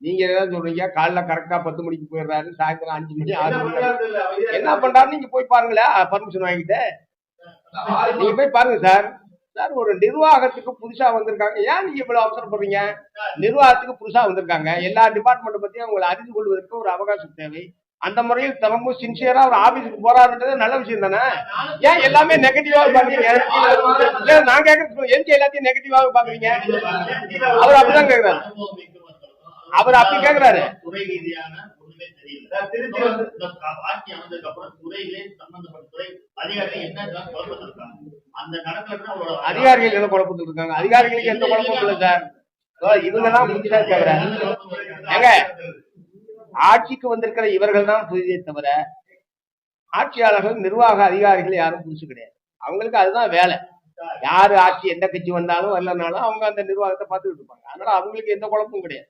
நீங்க என்ன சொல்றீங்க? காலைல கரெக்டா 10 மணிக்கு போயிடுறாரு, சாயந்தரம் 5 மணி 6 மணி என்ன பண்றாரு? நீங்க போய் பாருங்களேன், பர்மிஷன் வாங்கிட்டு நீங்க போய் பாருங்க சார். சார், ஒரு நிர்வாகத்துக்கு புதுசா வந்திருக்காங்க. ஏன் நீங்க இவ்வளவு அவசரப்படுறீங்க? நிர்வாகத்துக்கு புதுசா வந்திருக்காங்க. எல்லா டிபார்ட்மெண்ட் பத்தியும் உங்களை அறிந்து கொள்வதற்கு ஒரு அவகாசம் தேவை. அந்த முறையில் தினமும் சின்சியரா ஒரு ஆபீஸுக்கு போறாருன்றது நல்ல விஷயம் தானே. ஏன் எல்லாமே நெகட்டிவா பாக்குறீங்க? நான் கேட்கறது எதுக்கு எல்லாத்தையும் நெகட்டிவாக பாக்குறீங்க? அவர் அப்படிதான் கேக்குறாரு. அவர் அப்படி கேக்குறாரு. அதிகாரிகள் என்ன குழப்பத்தில் இருக்காங்க? அதிகாரிகளுக்கு எந்த குழப்பமும் இல்லை சார். இவங்க தான் புதுசா கேக்குறாங்க. ஏங்க, ஆட்சிக்கு வந்திருக்கிற இவர்கள் தான் புதிதே தவிர ஆட்சியாளர்கள் நிர்வாக அதிகாரிகள் யாரும் புதுசு கிடையாது. அவங்களுக்கு அதுதான் வேலை. யாரு ஆட்சி எந்த கட்சி வந்தாலும் வரலனாலும் அவங்க அந்த நிர்வாகத்தை பார்த்துக்கிட்டு இருப்பாங்க. அதனால அவங்களுக்கு எந்த குழப்பமும் கிடையாது.